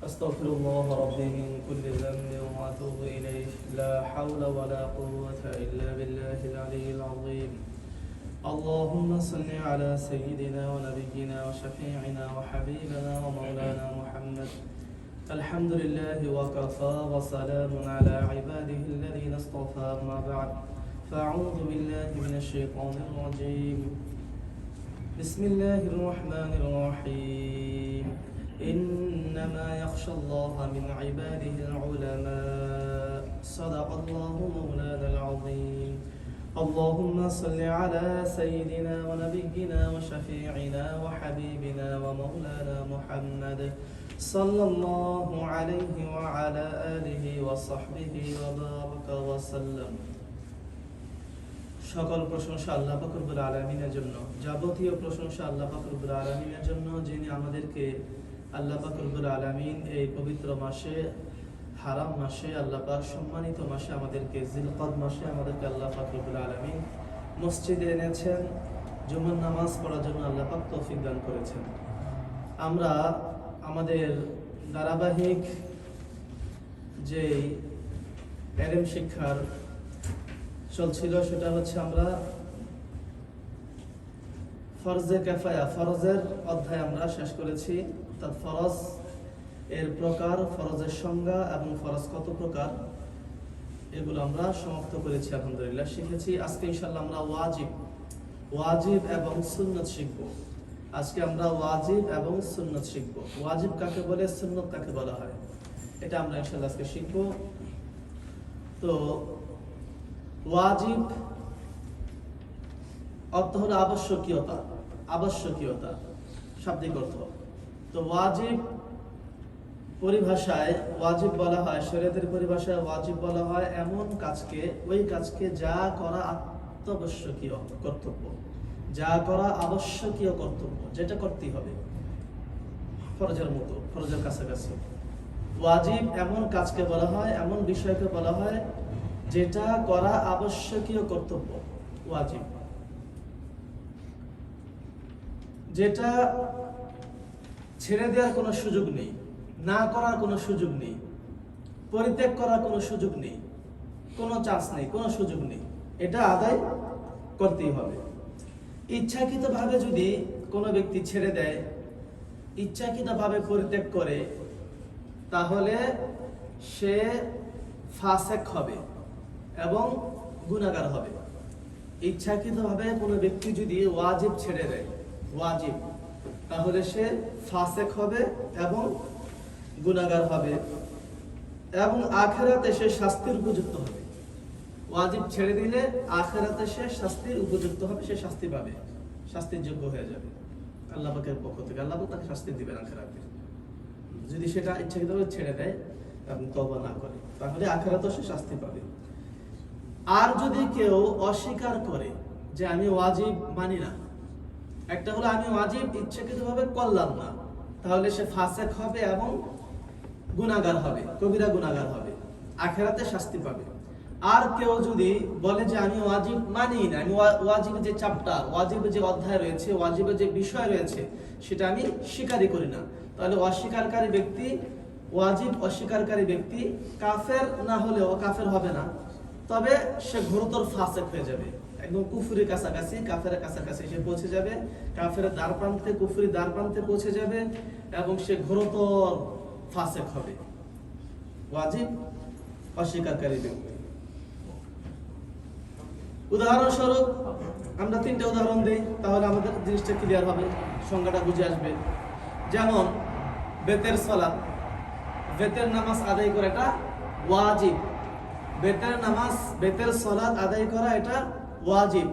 أستغفر الله ربي من كل ذنب وأتوب إليه لا حول ولا قوة إلا بالله العلي العظيم. اللهم صل على سيدنا ونبينا وشفيعنا وحبيبنا ومولانا محمد. الحمد لله وكفى وسلام على عباده الذين اصطفى. ما بعد فأعوذ بالله من الشيطان الرجيم. بسم الله الرحمن الرحيم. إنما يخشى الله من عباده العلماء. صدق الله مولانا العظيم. اللهم صل على سيدنا ونبينا وشفيعنا وحبيبنا ومولانا محمد صلى الله عليه وعلى آله وصحبه وبارك وسلم. সকল প্রশংসা আল্লাহ পাক রব্বুল আলামিনের জন্য, যাবতীয় প্রশংসা আল্লাহ পাক রব্বুল আলামিনের জন্য, যিনি আমাদেরকে আল্লাহ পাক রব্বুল আলামিন এই পবিত্র মাসে, হারাম মাসে, আল্লাহ পাক সম্মানিত মাসে আমাদেরকে, জিলকদ মাসে আমাদেরকে আল্লাহ পাক রব্বুল আলামিন মসজিদে এনেছেন, জুমার নামাজ পড়ার জন্য আল্লাহ পাক তৌফিক দান করেছেন। আমরা আমাদের ধারাবাহিক যে ইলম শিক্ষার চলছিল সেটা হচ্ছে আমরা ফরজে কিফায়া, ফরজের অধ্যায় আমরা শেষ করেছি। অর্থাৎ ফরজ এর প্রকার, ফরজের সংজ্ঞা এবং ফরজ কত প্রকার, এগুলো আমরা সমাপ্ত করেছি, আলহামদুলিল্লাহ শিখেছি। আজকে ইনশাআল্লাহ আমরা ওয়াজিব এবং সুন্নত শিখব। আজকে আমরা ওয়াজিব এবং সুন্নত শিখব। ওয়াজিব কাকে বলে, সুন্নত কাকে বলা হয়, এটা আমরা ইনশাআল্লাহ আজকে শিখব। তো ওয়াজিব অর্থ হলো আবশ্যকীয়তা, আবশ্যকীয়তা শাব্দিক অর্থ। তো ওয়াজিব পরিভাষায় ওয়াজিব বলা হয়, শরীয়তের পরিভাষায় ওয়াজিব বলা হয় এমন কাজকে, ওই কাজকে যা করা অত্যাবশ্যকীয় কর্তব্য, যা করা আবশ্যকীয় কর্তব্য, যেটা করতেই হবে, ফরজের মতো, ফরজের কাছাকাছি। ওয়াজিব এমন কাজকে বলা হয়, এমন বিষয়কে বলা হয় যেটা করা আবশ্যকীয় কর্তব্য, ওয়াজিব। যেটা ছেড়ে দেওয়ার কোনো সুযোগ নেই, না করার কোনো সুযোগ নেই, পরিত্যাগ করার কোনো সুযোগ নেই, কোনো চান্স নেই, কোনো সুযোগ নেই, এটা আদায় করতেই হবে। ইচ্ছাকৃতভাবে যদি কোনো ব্যক্তি ছেড়ে দেয়, ইচ্ছাকৃতভাবে পরিত্যাগ করে, তাহলে সে ফাসেক হবে এবং গুনাহগার হবে। ইচ্ছাকৃতভাবে কোনো ব্যক্তি যদি ওয়াজিব ছেড়ে দেয়, ওয়াজিব, তাহলে সে ফাসেক হবে এবং গুনাহগার হবে এবং আখিরাতে সে শাস্তির উপযুক্ত হবে। ওয়াজিব ছেড়ে দিলে আখিরাতে সে শাস্তির উপযুক্ত হবে, সে শাস্তি পাবে, শাস্তির যোগ্য হয়ে যাবে আল্লাহ পাকের পক্ষ থেকে। আল্লাহ পাক তাকে শাস্তি দিবেন আখিরাতে, যদি সেটা ইচ্ছাকৃতভাবে ছেড়ে দেয় এবং তওবা না করে, তাহলে আখিরাতে সে শাস্তি পাবে। আর যদি কেউ অস্বীকার করে যে আমি ওয়াজিব মানি না, একটা হলো আমি ওয়াজিব ইচ্ছাকৃতভাবে করলাম না, তাহলে সে ফাসেক হবে এবং গুনাহগার হবে, কবিরা গুনাহগার হবে, আখিরাতে শাস্তি পাবে। আর কেউ যদি বলে যে আমি ওয়াজিব মানি না, আমি ওয়াজিবের যে চ্যাপ্টার, ওয়াজিবের যে অধ্যায় রয়েছে, ওয়াজিবের যে বিষয় রয়েছে, সেটা আমি স্বীকারই করি না, তাহলে অস্বীকারী ব্যক্তি, ওয়াজিব অস্বীকারী ব্যক্তি কাফের না হলেও, কাফের হবে না, তবে সে ঘোরতর ফাসেক হয়ে যাবে, একদম কুফরির কাছাকাছি, কাফেরের কাছাকাছি সে পৌঁছে যাবে, কাফেরের দ্বার প্রান্তে, কুফরির দ্বার প্রান্তে পৌঁছে যাবে এবং সে ঘোরতর ফাসেক হবে, ওয়াজিব অস্বীকারী ব্যক্তি। উদাহরণস্বরূপ আমরা 3টা উদাহরণ দিই, তাহলে আমাদের জিনিসটা ক্লিয়ার হবে, সংজ্ঞাটা বুঝে আসবে। যেমন বেতের সালাত, বেতের নামাজ আদায় করা এটা ওয়াজিব, বেতের নামাজ, বেতের সালাত আদায় করা এটা ওয়াজিব।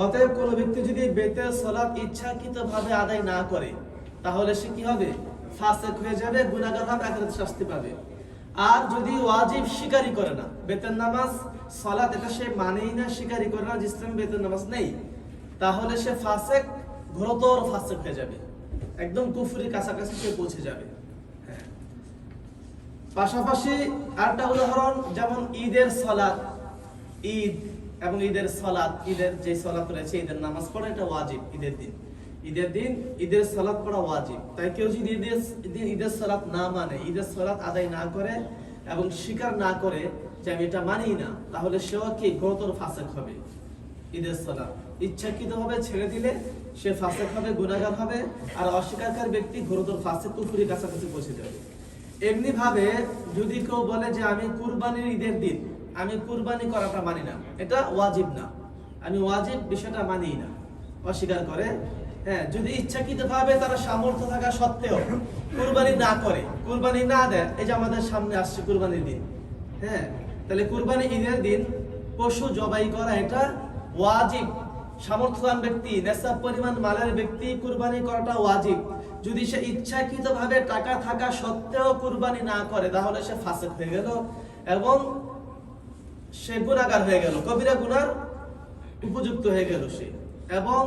অতএব কোনো ব্যক্তি যদি বেতের সালাত ইচ্ছাকৃতভাবে আদায় না করে, তাহলে সে কি হবে, ফাসেক হয়ে যাবে, গুনাহগার হবে, আখিরাতে শাস্তি পাবে। আর যদি ওয়াজিব স্বীকারই করে না, বেতের নামাজ, সালাত এটা সে মানেই না, স্বীকারই করে না, ইসলামে বেতের নামাজ নেই, তাহলে সে ফাসেক, ঘোরতর ফাসেক হয়ে যাবে, একদম কুফরির কাছাকাছি সে পৌঁছে যাবে। পাশাপাশি আরেকটা উদাহরণ, যেমন ঈদের সালাত, ঈদ এবং ঈদের সালাত, ঈদের যে সালাত রয়েছে, ঈদের নামাজ পড়া এটা ওয়াজিব ঈদের দিন, ঈদের দিন ঈদের সালাত পড়া ওয়াজিব। তাই কেউ যদি ঈদের সালাত না মানে, ঈদের সালাত আদায় না করে এবং স্বীকার না করে যে আমি এটা মানি না, তাহলে সেও কি গুরুতর ফাসিক হবে। ঈদের সালাত ইচ্ছাকৃতভাবে ছেড়ে দিলে সে ফাসিক হবে, গুনাহগার হবে, আর অস্বীকারকারী ব্যক্তি গুরুতর ফাসিক, কুফরির কাছাকাছি পৌঁছে যাবে। এমনি ভাবে যদি কেউ বলে যে আমি কুরবানির ঈদের দিন আমি কুরবানি করাটা মানি না, এটা ওয়াজিব না, আমি ওয়াজিব বিষয়টা মানি না, অস্বীকার করে, হ্যাঁ, যদি ইচ্ছাকৃতভাবে তারা সামর্থ্য থাকা সত্ত্বেও কুরবানি না করে, কুরবানি না দেয়, এই যে আমাদের সামনে আসছে কুরবানির দিন, হ্যাঁ, তাহলে কুরবানি ঈদের দিন পশু জবাই করা এটা ওয়াজিব। সামর্থ্যবান ব্যক্তি, নেশাব পরিমাণ মালের ব্যক্তি কুরবানি করাটা ওয়াজিব। যদি সে ইচ্ছাকৃতভাবে টাকা থাকা সত্ত্বেও কুরবানি না করে, তাহলে সে ফাসিক হয়ে গেল এবং সে গুনাহগার হয়ে গেল, কবিরা গুনার উপযুক্ত হয়ে গেল সে, এবং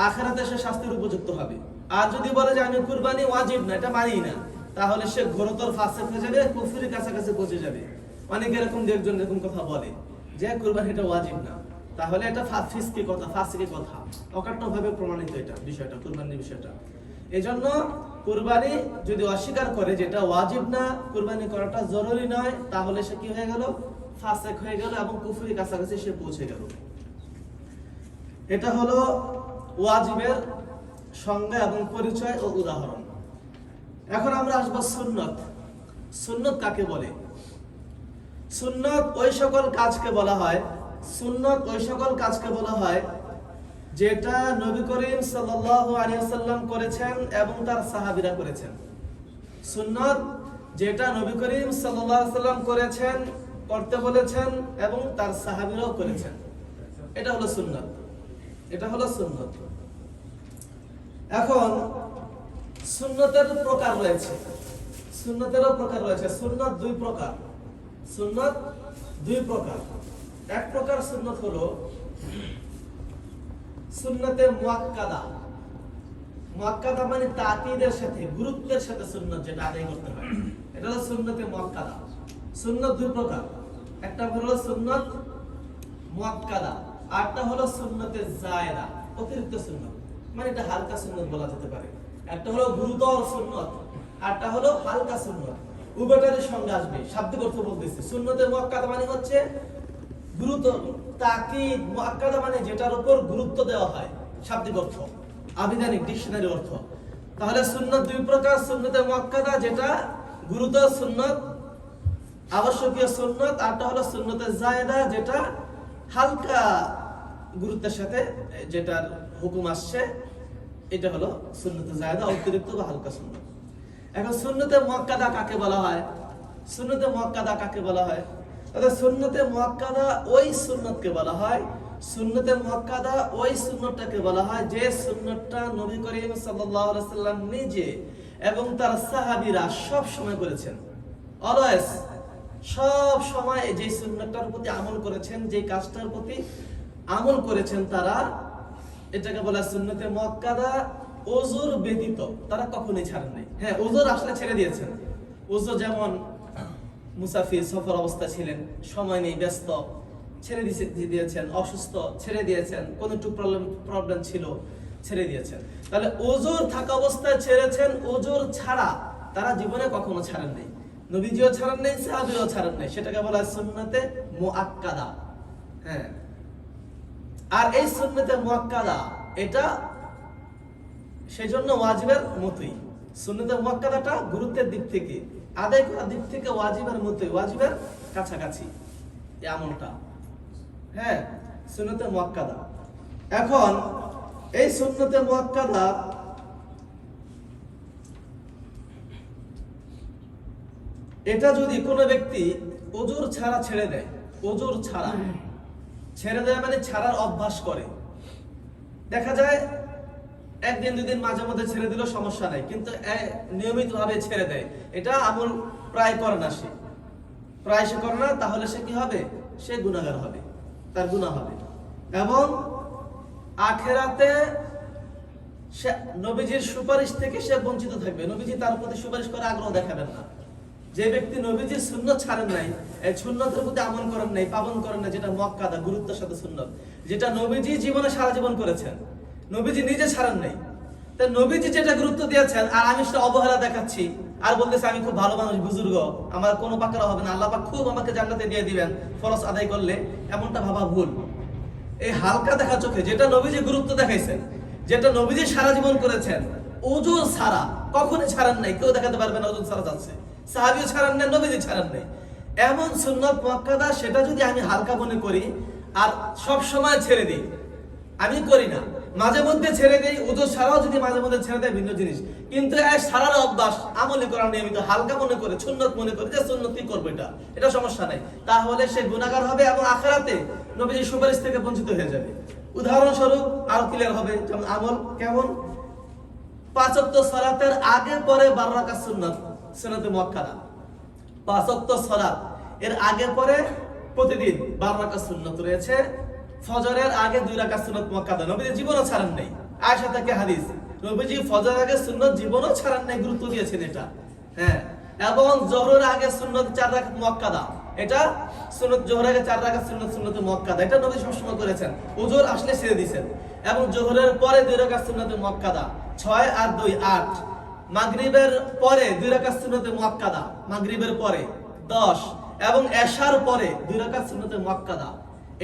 আখিরাতে সে শাস্তির উপযুক্ত হবে। আর যদি বলে যে আমি কুরবানি ওয়াজিব না, এটা মানি না, তাহলে সে ঘোরতর ফাসিক হয়ে যাবে, কুফরির কাছাকাছি পৌঁছে যাবে। অনেকে এরকম একজন এরকম কথা বলে যে কুরবানি এটা ওয়াজিব না, তাহলে এটা ফিসকি কথা, ফাসিকি কথা, অকাট্যভাবে প্রমাণিত এটা বিষয়টা, কুরবানির বিষয়টা। এজন্য কুরবানি যদি অস্বীকার করে যেটা ওয়াজিব না, কুরবানি করাটা জরুরি নয়, তাহলে সে কি হয়ে গেল, ফাসিক হয়ে গেল এবং কুফরির কাছাকাছি সে পৌঁছে গেল। এটা হলো ওয়াজিবের সংজ্ঞা এবং পরিচয় ও উদাহরণ। এখন আমরা আসবো সুন্নত। সুন্নত কাকে বলে? সুন্নত ওই সকল কাজকে বলা হয়, সুন্নত ওই সকল কাজকে বলা হয় যেটা নবী করিম সাল্লাল্লাহু আলাইহি ওয়াসাল্লাম করেছেন এবং তার সাহাবীরা করেছেন। সুন্নত যেটা নবী করিম সাল্লাল্লাহু আলাইহি ওয়াসাল্লাম করেছেন, করতে বলেছেন এবং তার সাহাবীরাও করেছেন, এটা হলো সুন্নত, এটা হলো সুন্নত। এখন সুন্নতের প্রকার রয়েছে, সুন্নতেরও প্রকার রয়েছে। সুন্নত দুই প্রকার, সুন্নত দুই প্রকার। এক প্রকার সুন্নত হলো সুন্নতে মুআক্কাদা। মুআক্কাদা মানে তাকিদের সাথে, গুরুত্বের সাথে সুন্নত যেটা আদায় করতে হয়, এটা হলো সুন্নতে মুআক্কাদা। সুন্নত দুই প্রকার, একটা হলো সুন্নত মুআক্কাদা, আরটা হলো সুন্নতে জায়েদা, অতিরিক্ত সুন্নত, মানে এটা হালকা সুন্নত বলা যেতে পারে। একটা হলো গুরুতর সুন্নত, আরটা হলো হালকা সুন্নত। উভয়টারই সঙ্গে আসবে, শাব্দিক অর্থ বলতেছে। সুন্নতে মুআক্কাদা মানে হচ্ছে গুরুতর, তাকিদ, মুআক্কাদা মানে যেটার উপর গুরুত্ব দেওয়া হয়, শাব্দিক অর্থ, আবিধানিক ডিকশনারি অর্থ। তাহলে সুন্নত দুই প্রকার, সুন্নতে মুআক্কাদা যেটা গুরুতর সুন্নত, আবশ্যকীয় সুন্নত, আরটা হলো সুন্নতে জায়েদা যেটা হালকা গুরুত্বের সাথে যেটার হুকুম আসছে, এটা হলো সুন্নতে জায়েদা, অতিরিক্ত বা হালকা সুন্নত। এখন সুন্নতে মুআক্কাদা কাকে বলা হয়? সুন্নতে মুআক্কাদা কাকে বলা হয়? অর্থাৎ সুন্নতে মুআক্কাদা ওই সুন্নতকে বলা হয়, সুন্নতে মুআক্কাদা ওই সুন্নতটাকে বলা হয় যে সুন্নতটা নবী করিম সাল্লাল্লাহু আলাইহি ওয়াসাল্লাম নিজে এবং তার সাহাবীরা সব সময় করেছেন, অলওয়েজ, সব সময় যে সুন্নতটার প্রতি আমল করেছেন, যে কাজটার প্রতি আমল করেছেন তারা, এটাকে বলা সুন্নতে মুআক্কাদা। ওযর ব্যতীত তারা কখনোই ছাড়েন নাই। হ্যাঁ, ওযর আসলে ছেড়ে দিয়েছেন। ওযর যেমন মুসাফির, সফর অবস্থা ছিলেন, সময় নেই, ব্যস্ত, ছেড়ে দিয়েছেন, অসুস্থ ছেড়ে দিয়েছেন, কোন একটু প্রবলেম ছিল ছেড়ে দিয়েছেন। তাহলে ওযর থাকা অবস্থায় ছেড়েছেন, ওযর ছাড়া তারা জীবনে কখনো ছাড়েন নাই, নবীজিও ছাড়েন নাই, সাহাবীরাও ছাড়েন নাই, সেটাকে বলা হয় সুন্নতে মুআক্কাদা। হ্যাঁ, আর এই সুন্নতে মুআক্কাদা এটা সেজন্য ওয়াজিবের মতোই। সুন্নতে মুআক্কাদাটা গুরুত্বের দিক থেকে, আদায় করার দিক থেকে ওয়াজিবের মতোই, ওয়াজিবের কাছাকাছি এই আমলটা। হ্যাঁ, সুন্নতে মুআক্কাদা। এখন এই সুন্নতে মুআক্কাদা এটা যদি কোনো ব্যক্তি ওযর ছাড়া ছেড়ে দেয়, ওযর ছাড়া ছেড়ে দেয় মানে ছাড়ার অভ্যাস করে, দেখা যায় একদিন দুদিন মাঝে মধ্যে ছেড়ে দিল সমস্যা নাই, কিন্তু নিয়মিতভাবে ছেড়ে দেয়, এটা আমল প্রায় করে না, সে প্রায় সে করে না, তাহলে সে কি হবে? সে গুনাহগার হবে, তার গুনাহ হবে এবং আখিরাতে সে নবীজির সুপারিশ থেকে সে বঞ্চিত থাকবে। নবীজি তার প্রতি সুপারিশ করে আগ্রহ দেখাবেন না। যে ব্যক্তি নবীজির সুন্নত ছাড়েন নাই, এই সুন্নতের প্রতি আমল করেন নাই, পালন করেন না, যেটা মুআক্কাদা, গুরুত্বের সাথে সুন্নত, যেটা নবীজি জীবনে সারা জীবন করেছেন, নবীজি নিজে ছাড়েন নাই, তা নবীজি যেটা গুরুত্ব দিয়েছেন আর আমি সেটা অবহেলা দেখাচ্ছি আর বলতেছি আমি খুব ভালো মানুষ, বুজুর্গ, আমার কোনো পাকড়া হবে না, আল্লাহ পাক খুব আমাকে জান্নাতে দিয়ে দিবেন ফরজ আদায় করলে, এমনটা ভাবা ভুল। এই হালকা দেখা চোখে যেটা নবীজি গুরুত্ব দেখাইছেন, যেটা নবীজি সারা জীবন করেছেন, ওজোর ছাড়া কখনোই ছাড়ান নাই, কেউ দেখাতে পারবে না ওজোর ছাড়া যাচ্ছে, সাহাবীও ছাড়ান নাই, নবীজি ছাড়ান নাই। এমন সুন্নাত মুআক্কাদা সেটা যদি আমি হালকা মনে করি আর সব সময় ছেড়ে দিই, আমি করি না, মাঝে মধ্যে ছেড়ে দেই, ওজোর ছাড়াও যদি মাঝে মধ্যে ছেড়ে দেয় ভিন্ন জিনিস, কিন্তু সারার অভ্যাস আমলি করার নিয়মিত হালকা মনে করে সুন্নত মনে করে যে সুন্নতই করবো, এটা সমস্যা নাই, তাহলে সে গুনাহগার হবে এবং আখিরাতে নবীজির সুপারিশ থেকে বঞ্চিত হয়ে যাবে। উদাহরণস্বরূপ আরো ক্লিয়ার হবে, যেমন আমল কেমন, 5 ওয়াক্ত সালাতের আগে পরে 12 রাকাত সুন্নাত, সুন্নাতে মুআক্কাদা, 5 ওয়াক্ত সালাত এর আগে পরে প্রতিদিন 12 রাকাত সুন্নাত রয়েছে। ফজরের আগে 2 রাকাত সুন্নাত মুআক্কাদা, নবীজি জীবনও ছাড়েন নাই। আয়েশা থেকে হাদিস, নবীজি ফজরের আগে সুন্নাত জীবনও ছাড়েন নাই, গুরুত্ব দিয়েছেন এটা। হ্যাঁ, এবং যোহরের আগে সুন্নাত 4 রাকাত মুআক্কাদা, এটা সুন্নাত যোহরের আগে 4 রাকাত সুন্নাত, সুন্নাতে মুআক্কাদা, এটা নবী সবসময় করেছেন, ওজোর আসলে ছেড়ে দিয়েছেন। এবং যোহরের পরে 2 রাকাত সুন্নাতে মুআক্কাদা, 6 আর 2 8। মাগরিবের পরে 2 রাকাত সুন্নাতে মুআক্কাদা, মাগরিবের পরে 10, এবং এশার পরে 2 রাকাত সুন্নাতে মুআক্কাদা,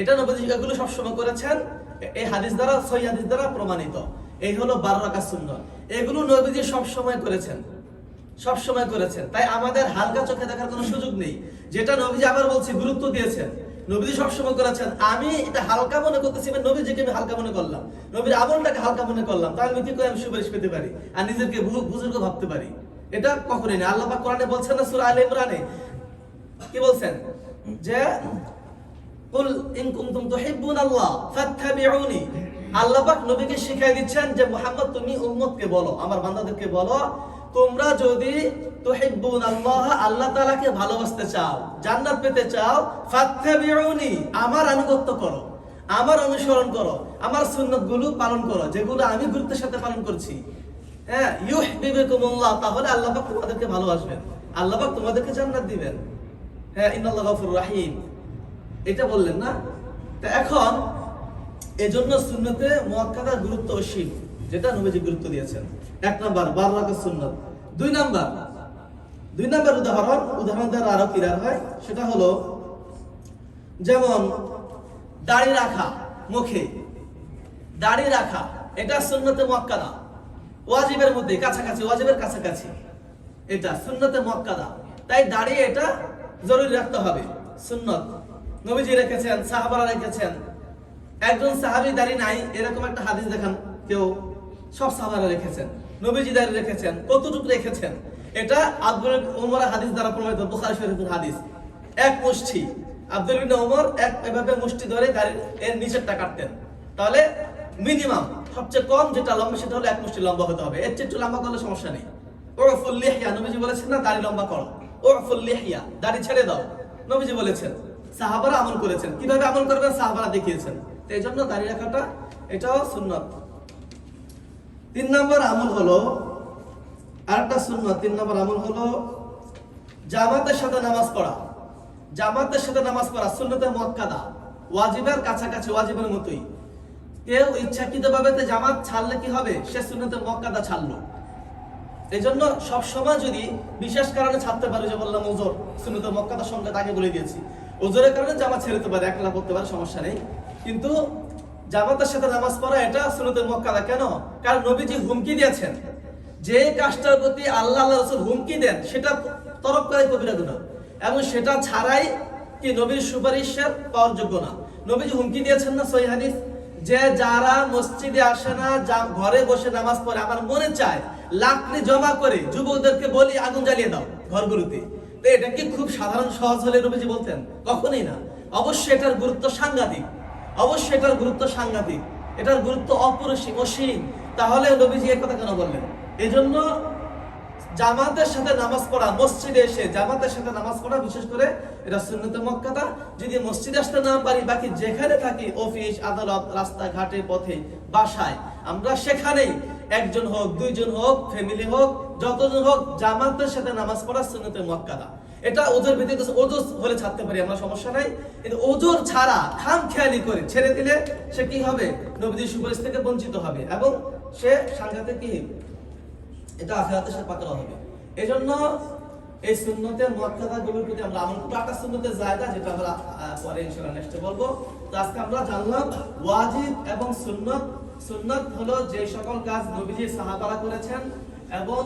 এটা নবীজি এগুলো সবসময় করেছেন, এই হাদিস দ্বারা, সহিহ হাদিস দ্বারা প্রমাণিত। এই হলো 12 রাকাত সুন্নাত, এগুলো নবীজি সবসময় করেছেন, সবসময় করেছেন। তাই আমাদের হালকা চোখে দেখার কোনো সুযোগ নেই, যেটা নবীজি আবার বলছি গুরুত্ব দিয়েছেন, নবীজি সবসময় করেছেন। আমি এটা হালকা মনে করতেছি, নবীজিকে আমি হালকা মনে করলাম, নবীর আমলটাকে হালকা মনে করলাম, তাহলে আমি কি করে আমি সুপারিশ পেতে পারি আর নিজেকে বুজুর্গ ভাবতে পারি? এটা কখনোই না। আল্লাহ পাক কোরআনে বলছেন না, সূরা আলে ইমরানে কি বলছেন, যে কুল ইন কুনতুম তুহিব্বুনাল্লাহ ফাত্তাবিউনি, আল্লাহ পাক নবীকে শিখিয়ে দিচ্ছেন যে মুহাম্মদ তুমি উম্মতকে বলো, আমার বান্দাদেরকে বলো, তোমরা যদি তুহিব্বুনাল্লাহ, আল্লাহ তাআলাকে ভালোবাসতে চাও, জান্নাত পেতে চাও, ফাত্তাবিউনি, আমার আনুগত্য করো, আমার অনুসরণ করো, আমার সুন্নাতগুলো পালন করো, যেগুলো আমি গুরুত্বের সাথে পালন করছি। হ্যাঁ, ইউহিব্বুকুমুল্লাহ, তাহলে আল্লাহ পাক তোমাদেরকে ভালোবাসবেন, আল্লাহ পাক তোমাদেরকে জান্নাত দিবেন। হ্যাঁ, ইন্নাল্লাহু গফুরুর রাহিম, এটা বললেন না? তো এখন এজন্য সুন্নতে মুআক্কাদার গুরুত্ব অসীম, যেটা নবীজি গুরুত্ব দিয়েছেন। 1 নাম্বার 12 রাকাত সুন্নাত। 2 নাম্বার উদাহরণ দ্বারা আরো ক্লিয়ার হয়, সেটা হলো যেমন দাড়ি রাখা, মুখে দাড়ি রাখা, এটা সুন্নতে মুআক্কাদা, ওয়াজিবের মধ্যে কাছাকাছি, ওয়াজিবের কাছাকাছি, এটা সুন্নতে মুআক্কাদা। তাই দাড়ি এটা জরুরি রাখতে হবে, সুন্নত, নবীজি রেখেছেন, সাহাবারা রেখেছেন। একজন সাহাবী দাড়ি নাই এরকম একটা হাদিস দেখান কেউ, সব সাহাবারা রেখেছেন। নবীজি দাড়ি রেখেছেন, কতটুকু রেখেছেন? এটা আব্দুল ওমর হাদিস দ্বারা প্রমাণিত, বুখারী শরীফের হাদিস। এক মুষ্টি, আব্দুল ইবনে ওমর এভাবে মুষ্টি ধরে দাড়ির এর নিচেরটা কাটতেন। তাহলে মিনিমাম সবচেয়ে কম যেটা লম্বা সেটা হলো 1 মুষ্টি লম্বা হতে হবে, এর চেয়ে একটু লম্বা করলে সমস্যা নেই। উরফুল লিহইয়া, নবীজি বলেছেন না দাড়ি লম্বা করো, উরফুল লিহইয়া, দাড়ি ছেড়ে দাও, নবীজি বলেছেন। সাহাবারা আমল করেছেন, কিভাবে আমল করবেন সাহাবারা দেখিয়েছেন। এই জন্য দাড়ি রাখাটা এটাও সুন্নাত। 3 নম্বর আমল হলো, আরেকটা সুন্নাত, 3 নম্বর আমল হলো জামাতের সাথে নামাজ পড়া। জামাতের সাথে নামাজ পড়া সুন্নতে মুআক্কাদা, ওয়াজিবের কাছাকাছি, ওয়াজিবের মতোই। কেউ ইচ্ছাকৃতভাবে জামাত ছাড়লে কি হবে, সে সুন্নতে মুআক্কাদা ছাড়লো। এই জন্য সবসময় যদি বিশেষ কারণে ছাড়তে পারে, যে বললাম ওজোর, সুন্নতে মুআক্কাদা সঙ্গে তাকে বলে দিয়েছি, ওজোরের কারণে জামাত ছেড়ে দিতে পারে, একলা পড়তে পারে, সমস্যা নেই। কিন্তু জামাতের সাথে নামাজ পড়া এটা সুন্নতে মুআক্কাদা। কেন? কারণ নবীজি হুমকি দিয়েছেন, যে কাজটার প্রতি আল্লাহ রাসূল হুমকি দেন সেটা তরক করাই কবিরা গুনাহ, এবং সেটা ছাড়াই কি নবীর সুপারিশের পাওয়ার যোগ্য না। নবীজি হুমকি দিয়েছেন না, সহিহ হাদিস, যে যারা মসজিদে আসে না, ঘরে বসে নামাজ পড়ে, আমার মনে চায় লাকড়ি জমা করে যুবকদেরকে বলি আগুন জ্বালিয়ে দাও ঘরগুলোতে। তো এটা কি খুব সাধারণ সহজ হলে নবীজি বলতেন? কখনোই না। অবশ্যই এটার গুরুত্ব সাংঘাতিক, অবশ্যই এটার গুরুত্ব সাংঘাতিক, এটার গুরুত্ব অপরিসীম, অসীম। তাহলে নবীজি এই কথা কেন বললেন? এজন্য জামাতের সাথে নামাজ পড়া, মসজিদে এসে জামাতের সাথে নামাজ পড়া, বিশেষ করে এটা সুন্নতে মুআক্কাদা। যদি মসজিদে আসতে না পারি, বাকি যেখানে থাকি, অফিস, আদালত, রাস্তাঘাটে, পথে, বাসায়, আমরা সেখানেই, একজন হোক, 2 জন হোক, ফ্যামিলি হোক, যতজন হোক, জামাতের সাথে নামাজ পড়া সুন্নতে মুআক্কাদা। এটা ওজোর ভিত্তিতে, ওজোর হলে ছাড়তে পারি আমরা, সমস্যা নাই। কিন্তু ওজোর ছাড়া খামখেয়ালি করে ছেড়ে দিলে সে কি হবে? নবীজির সুপারিশ থেকে বঞ্চিত হবে এবং সে সাংঘাতিক কি এটা আখিরাতে সে পাকড়াও হবে। এজন্য এই সুন্নতের মুআক্কাদাগুলোর প্রতি আমরা আমল করব। একটা সুন্নতের জায়গা যেটা আমরা পরে ইনশাআল্লাহ নেক্সটে বলবো। তো আজকে আমরা জানলাম ওয়াজিব এবং সুন্নত। সুন্নত হলো যে সকল কাজ নবীজি সাহাবারা করেছেন এবং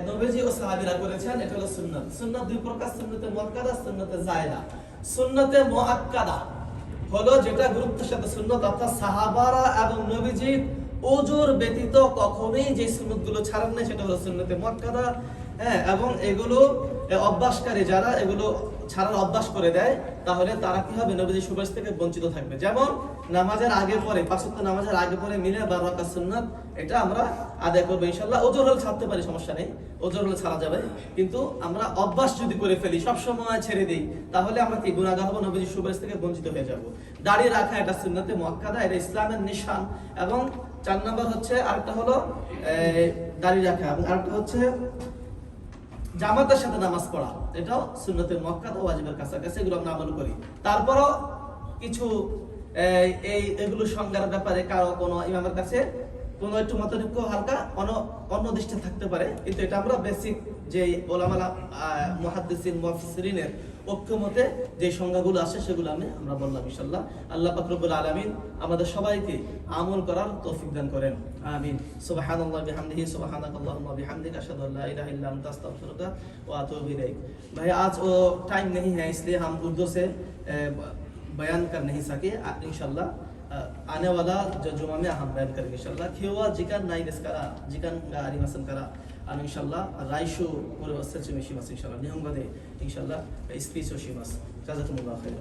নবীজি ও সাহাবীরা করেছেন, এটা হলো সুন্নত। সুন্নত দুই প্রকার, সুন্নতে মুআক্কাদা, সুন্নতে জায়েদা। সুন্নতে মুআক্কাদা হলো যেটা গুরুত্বের সাথে সুন্নত, অর্থাৎ সাহাবারা এবং নবীজি ওজোর ব্যতীত কখনোই যে সুন্নতগুলো ছাড়েন না, সেটা হলো সুন্নতে মুআক্কাদা। হ্যাঁ, এবং এগুলো অভ্যাসকারী যারা এগুলো ছাড়ার অভ্যাস করে দেয়, তাহলে তারা কি হবে, নবীজির সুপারিশ থেকে বঞ্চিত থাকবে। যেমন নামাজের আগে পরে, পাঁচ ওয়াক্ত নামাজের আগে পরে মিলে 12 রাকাত সুন্নাত, এটা আমরা আদায় করবো ইনশাআল্লাহ। ওজোর হলে ছাড়তে পারি, সমস্যা নেই, ওজোর হলে ছাড়া যাবে। কিন্তু আমরা অভ্যাস যদি করে ফেলি, সব সময় ছেড়ে দিই, তাহলে আমরা কি গুনাহগার হব, নবীজির সুপারিশ থেকে বঞ্চিত হয়ে যাব। দাড়ি রাখা এটা সুন্নতে মুআক্কাদা, এটা ইসলামের নিশান। এবং 4 নম্বর হচ্ছে, আরেকটা হলো দাড়ি রাখা, এবং আরেকটা হচ্ছে জামাতের সাথে নামাজ পড়া, এটাও সুন্নতে মুআক্কাদা, ওয়াজিবের কাছাকাছি, এগুলো আমরা আমল করি। তারপরও কিছু এগুলো সংজ্ঞার ব্যাপারে কারো কোনো ইমামের কাছে কোনো একটু মতৈক্য হালকা অন্য দৃষ্টি থাকতে পারে, কিন্তু এটা আমরা বেসিক যে ওলামালা মুহাদ্দিসিন মুফাসসিরিনের ঐক্যমতে যে সংজ্ঞাগুলো আসে সেগুলো আমরা বললাম ইনশাআল্লাহ। আল্লাহ পাক রব্বুল আলামিন আমাদের সবাইকে আমল করার তৌফিক দান করেন, আমিন। সুবহানাল্লাহি বিহামদিহি, সুবহানাকাল্লাহুম্মা বিহামদিকা, আশহাদু আল্লা ইলাহা ইল্লা আনতা, আস্তাগফিরুকা ওয়া আতুবু ইলাইক। भाई आज वो टाइम नहीं है, इसलिए हम उर्दू से बयान कर नहीं सके। इंशाल्लाह आने वाला जो जुमा में हम बयान करेंगे इंशाल्लाह। खिवा जिकान नाई देस्कारा जिकान गा आरिमासन करा आन इंशाल्लाह राइशो पूरे वस्त्र चुमिशिमास इंशाल्लाह निहंगदे इंशाल्लाह स्पीच ओ शिमास। जाजाकुमुल्लाह खैर।